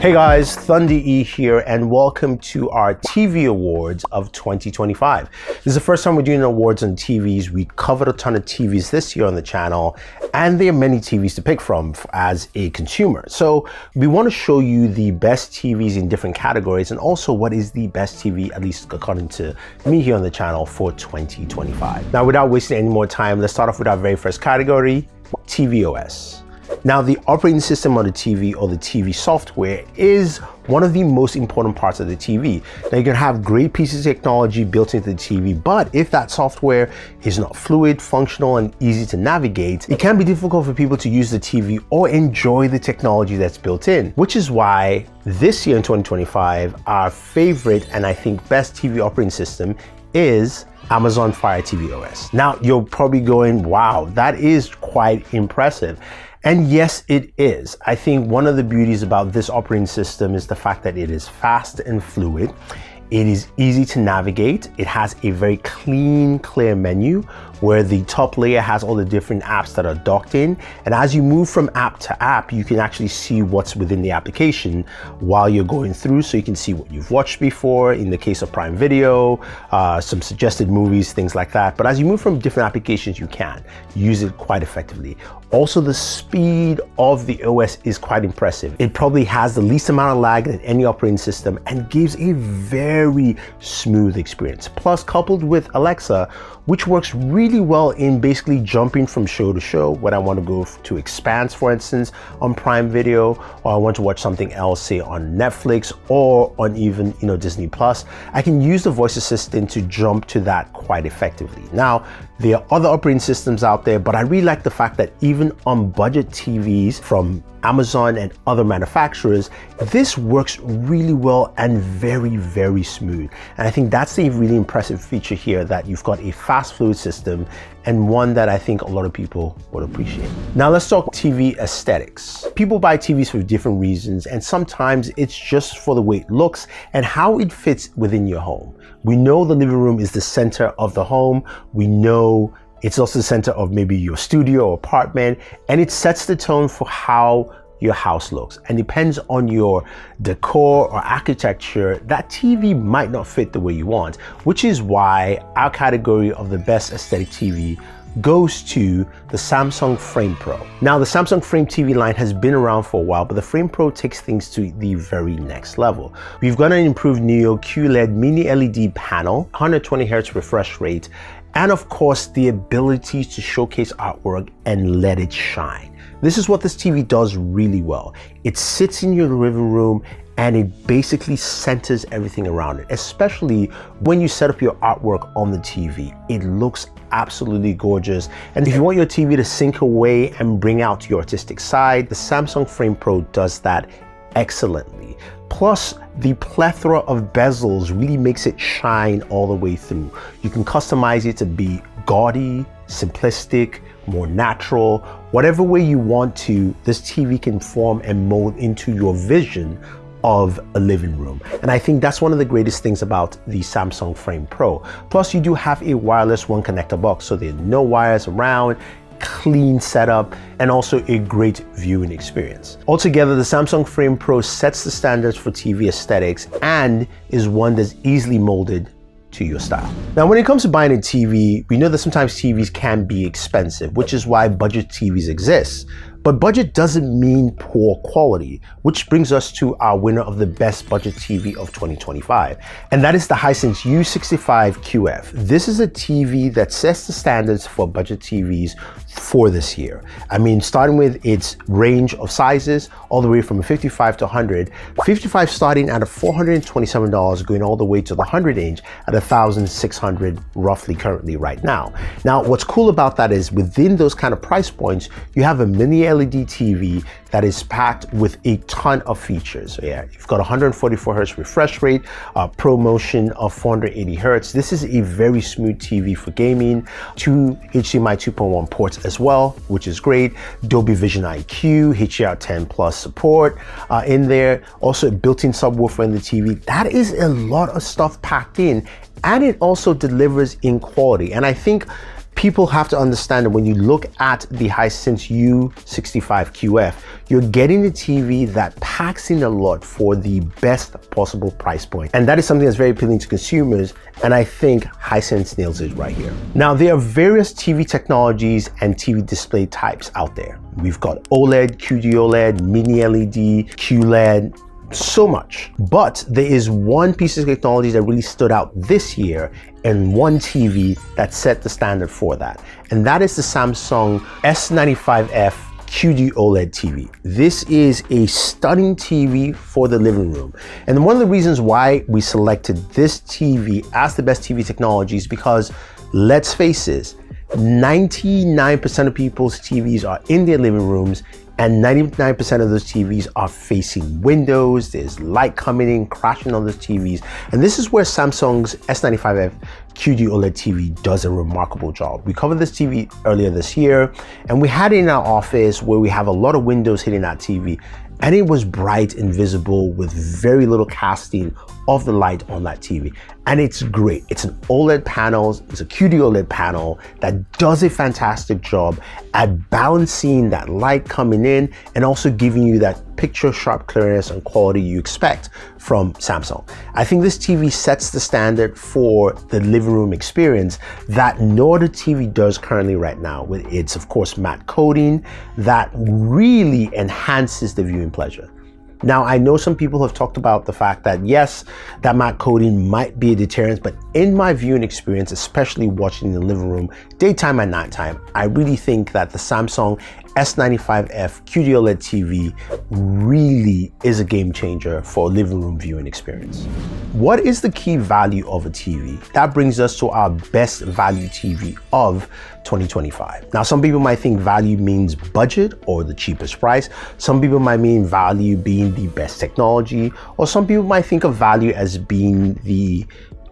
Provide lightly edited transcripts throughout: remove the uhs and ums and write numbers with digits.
Hey guys, Thunder E here, and welcome to our TV Awards of 2025. This is the first time we're doing awards on TVs. We covered a ton of TVs this year on the channel, and there are many TVs to pick from as a consumer. So we want to show you the best TVs in different categories, and also what is the best TV, at least according to me here on the channel, for 2025. Now, without wasting any more time, let's start off with our very first category, TV OS. Now, the operating system on the TV, or the TV software, is one of the most important parts of the TV. Now, you can have great pieces of technology built into the TV, but if that software is not fluid, functional, and easy to navigate, it can be difficult for people to use the TV or enjoy the technology that's built in, which is why this year in 2025, our favorite and I think best TV operating system is Amazon Fire TV OS. Now, you're probably going, wow, that is quite impressive. And yes, it is. I think one of the beauties about this operating system is the fact that it is fast and fluid. It is easy to navigate. It has a very clean, clear menu where the top layer has all the different apps that are docked in. And as you move from app to app, you can actually see what's within the application while you're going through. So you can see what you've watched before, in the case of Prime Video, some suggested movies, things like that. But as you move from different applications, you can use it quite effectively. Also, the speed of the OS is quite impressive. It probably has the least amount of lag in any operating system and gives a very smooth experience. Plus, coupled with Alexa, which works really well in basically jumping from show to show. When I want to go to Expanse, for instance, on Prime Video, or I want to watch something else, say on Netflix or on even Disney Plus, I can use the voice assistant to jump to that quite effectively. Now, there are other operating systems out there, but I really like the fact that even on budget TVs from Amazon and other manufacturers, this works really well and very, very smooth. And I think that's a really impressive feature here, that you've got a fast, fluid system, and one that I think a lot of people would appreciate. Now let's talk TV aesthetics. People buy TVs for different reasons, and sometimes it's just for the way it looks and how it fits within your home. We know the living room is the center of the home. We know it's also the center of maybe your studio or apartment, and it sets the tone for how your house looks. And depends on your decor or architecture, that TV might not fit the way you want, which is why our category of the best aesthetic TV goes to the Samsung Frame Pro. Now, the Samsung Frame TV line has been around for a while, but the Frame Pro takes things to the very next level. We've got an improved Neo QLED mini LED panel, 120 Hz refresh rate, and of course, the ability to showcase artwork and let it shine. This is what this TV does really well. It sits in your living room and it basically centers everything around it, especially when you set up your artwork on the TV. It looks absolutely gorgeous. And if you want your TV to sync away and bring out your artistic side, the Samsung Frame Pro does that excellently. Plus, the plethora of bezels really makes it shine all the way through. You can customize it to be gaudy, simplistic, more natural, whatever way you want to. This TV can form and mold into your vision of a living room. And I think that's one of the greatest things about the Samsung Frame Pro. Plus, you do have a wireless one connector box, so there are no wires around, clean setup, and also a great viewing experience. Altogether, the Samsung Frame Pro sets the standards for TV aesthetics and is one that's easily molded to your style. Now, when it comes to buying a TV, we know that sometimes TVs can be expensive, which is why budget TVs exist. But budget doesn't mean poor quality, which brings us to our winner of the best budget TV of 2025. And that is the Hisense U65QF. This is a TV that sets the standards for budget TVs for this year. I mean, starting with its range of sizes, all the way from 55 to 100, 55 starting at $427, going all the way to the 100-inch at $1,600 roughly currently right now. Now, what's cool about that is within those kind of price points, you have a Mini-LED TV that is packed with a ton of features. So yeah, you've got 144 Hz refresh rate, ProMotion of 480 Hz. This is a very smooth TV for gaming. 2 HDMI 2.1 ports as well, which is great. Dolby Vision IQ, HDR10 Plus support in there. Also a built-in subwoofer in the TV. That is a lot of stuff packed in, and it also delivers in quality. And I think people have to understand that when you look at the Hisense U65QF, you're getting a TV that packs in a lot for the best possible price point. And that is something that's very appealing to consumers, and I think Hisense nails it right here. Now, there are various TV technologies and TV display types out there. We've got OLED, QD OLED, Mini-LED, QLED, so much. But there is one piece of technology that really stood out this year, and one TV that set the standard for that. And that is the Samsung S95F QD OLED TV. This is a stunning TV for the living room. And one of the reasons why we selected this TV as the best TV technology is because, let's face this, 99% of people's TVs are in their living rooms, and 99% of those TVs are facing windows. There's light coming in, crashing on those TVs. And this is where Samsung's S95F QD OLED TV does a remarkable job. We covered this TV earlier this year, and we had it in our office where we have a lot of windows hitting that TV, and it was bright and visible with very little casting of the light on that TV. And it's great. It's an OLED panel, it's a QD OLED panel that does a fantastic job at balancing that light coming in and also giving you that picture sharp clearness and quality you expect from Samsung. I think this TV sets the standard for the living room experience that no other TV does currently right now, with its, of course, matte coating that really enhances the viewing pleasure. Now, I know some people have talked about the fact that yes, that matte coating might be a deterrent, but in my viewing experience, especially watching in the living room, daytime and nighttime, I really think that the Samsung S95F QD OLED TV really is a game changer for a living room viewing experience. What is the key value of a TV? That brings us to our best value TV of 2025. Now, some people might think value means budget or the cheapest price. Some people might mean value being the best technology, or some people might think of value as being the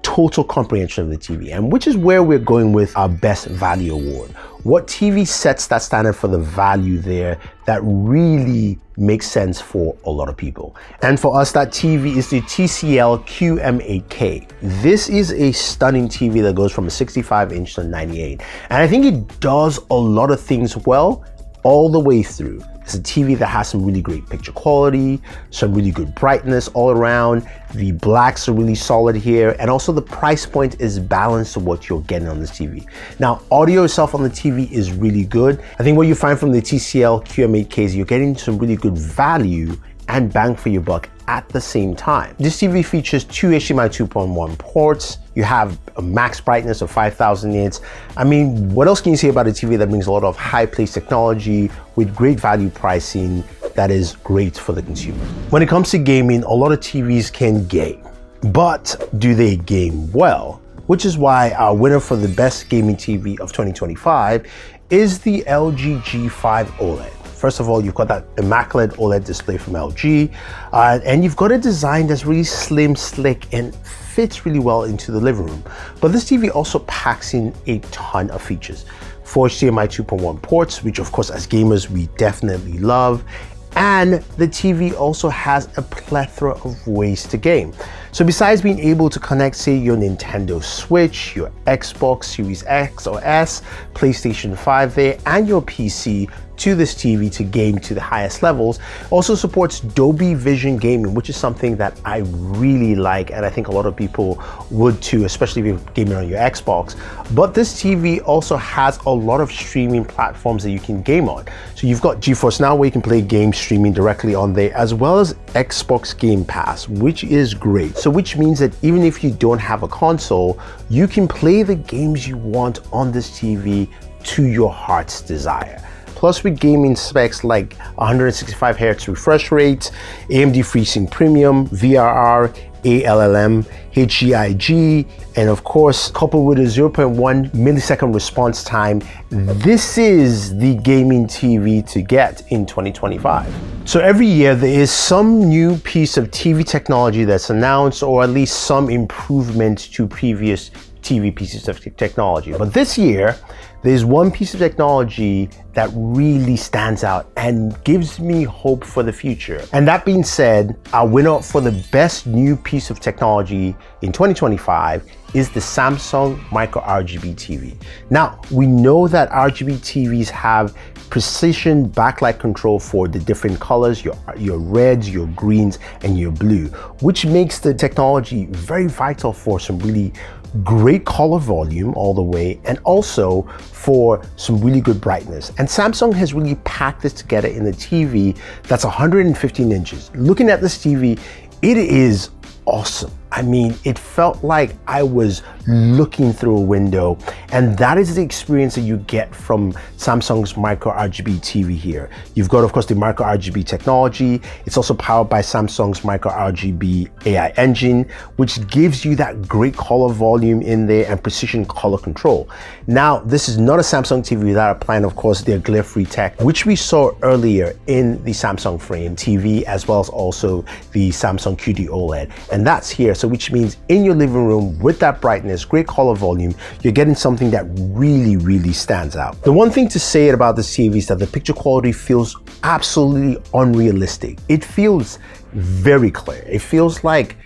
total comprehension of the TV, and which is where we're going with our best value award. What TV sets that standard for the value there that really makes sense for a lot of people? And for us, that TV is the TCL QM8K. This is a stunning TV that goes from a 65-inch to 98. And I think it does a lot of things well all the way through. It's a TV that has some really great picture quality, some really good brightness all around. The blacks are really solid here, and also the price point is balanced to what you're getting on this TV. Now, audio itself on the TV is really good. I think what you find from the TCL QM8K is you're getting some really good value and bang for your buck at the same time. This TV features two HDMI 2.1 ports. You have a max brightness of 5,000 nits. I mean, what else can you say about a TV that brings a lot of high place technology with great value pricing that is great for the consumer? When it comes to gaming, a lot of TVs can game, but do they game well? Which is why our winner for the best gaming TV of 2025 is the LG G5 OLED. First of all, you've got that immaculate OLED display from LG, and you've got a design that's really slim, slick, and fits really well into the living room. But this TV also packs in a ton of features. 4 HDMI 2.1 ports, which of course as gamers we definitely love. And the TV also has a plethora of ways to game. So besides being able to connect, say, your Nintendo Switch, your Xbox Series X or S, PlayStation 5 there, and your PC to this TV to game to the highest levels, also supports Dolby Vision gaming, which is something that I really like, and I think a lot of people would too, especially if you're gaming on your Xbox. But this TV also has a lot of streaming platforms that you can game on. So you've got GeForce Now, where you can play games streaming directly on there, as well as Xbox Game Pass, which is great. So which means that even if you don't have a console, you can play the games you want on this TV to your heart's desire. Plus, with gaming specs like 165 Hz refresh rate, AMD FreeSync Premium, VRR, ALLM, HGIG, and of course, coupled with a 0.1 millisecond response time, this is the gaming TV to get in 2025. So every year there is some new piece of TV technology that's announced, or at least some improvement to previous TV pieces of technology. But this year, there's one piece of technology that really stands out and gives me hope for the future. And that being said, our winner for the best new piece of technology in 2025 is the Samsung Micro RGB TV. Now, we know that RGB TVs have precision backlight control for the different colors, your reds, your greens, and your blue, which makes the technology very vital for some really great color volume all the way, and also for some really good brightness. And Samsung has really packed this together in a TV that's 115 inches. Looking at this TV, it is awesome. I mean, it felt like I was looking through a window, and that is the experience that you get from Samsung's Micro RGB TV here. You've got, of course, the Micro RGB technology. It's also powered by Samsung's Micro RGB AI engine, which gives you that great color volume in there and precision color control. Now, this is not a Samsung TV without applying, of course, their glare-free tech, which we saw earlier in the Samsung Frame TV, as well as also the Samsung QD OLED. And that's here. So which means in your living room with that brightness, great color volume, you're getting something that really, really stands out. The one thing to say about this TV is that the picture quality feels absolutely unrealistic. It feels very clear. It feels like,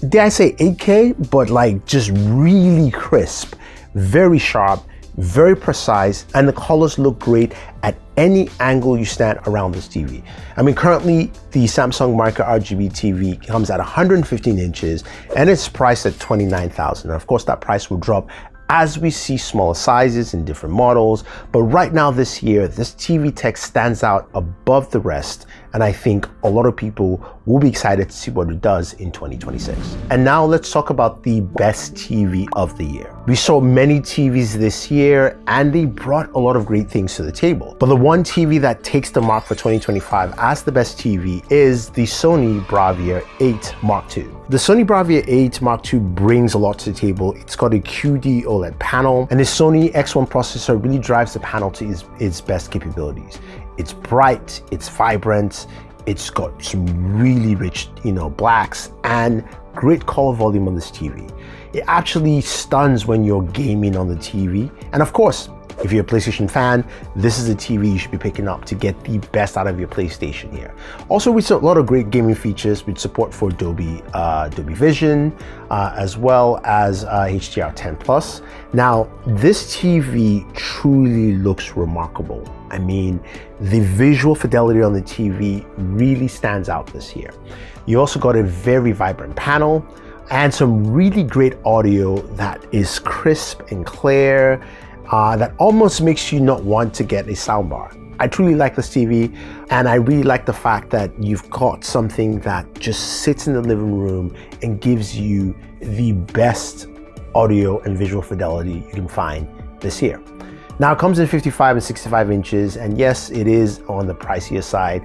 dare I say 8K, but like just really crisp, very sharp, very precise, and the colors look great at any angle you stand around this TV. I mean, currently the Samsung Micro RGB TV comes at 115 inches and it's priced at $29,000. And of course, that price will drop as we see smaller sizes in different models. But right now this year, this TV tech stands out above the rest. And I think a lot of people will be excited to see what it does in 2026. And now let's talk about the best TV of the year. We saw many TVs this year and they brought a lot of great things to the table. But the one TV that takes the mark for 2025 as the best TV is the Sony Bravia 8 Mark II. The Sony Bravia 8 Mark II brings a lot to the table. It's got a QD OLED panel, and the Sony X1 processor really drives the panel to its best capabilities. It's bright, it's vibrant, it's got some really rich, blacks and great color volume on this TV. It actually stuns when you're gaming on the TV. And of course, if you're a PlayStation fan, this is a TV you should be picking up to get the best out of your PlayStation here. Also, we saw a lot of great gaming features with support for Dolby Vision, as well as HDR10+. Now, this TV truly looks remarkable. I mean, the visual fidelity on the TV really stands out this year. You also got a very vibrant panel and some really great audio that is crisp and clear, that almost makes you not want to get a soundbar. I truly like this TV, and I really like the fact that you've got something that just sits in the living room and gives you the best audio and visual fidelity you can find this year. Now, it comes in 55 and 65 inches, and yes, it is on the pricier side,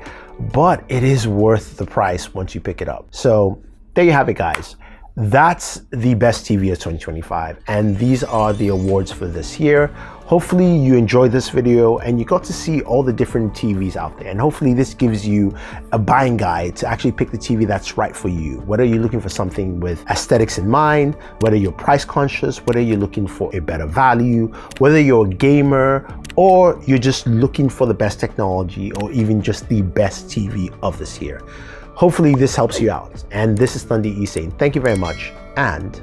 but it is worth the price once you pick it up. So there you have it, guys. That's the best TV of 2025, and these are the awards for this year. Hopefully you enjoyed this video and you got to see all the different TVs out there, and hopefully this gives you a buying guide to actually pick the TV that's right for you. Whether you're looking for something with aesthetics in mind, whether you're price conscious, whether you're looking for a better value, whether you're a gamer, or you're just looking for the best technology, or even just the best TV of this year. Hopefully this helps you out. And this is Thunder E saying thank you very much, and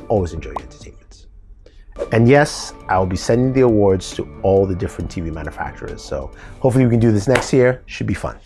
always enjoy your entertainment. And yes, I will be sending the awards to all the different TV manufacturers. So hopefully we can do this next year. Should be fun.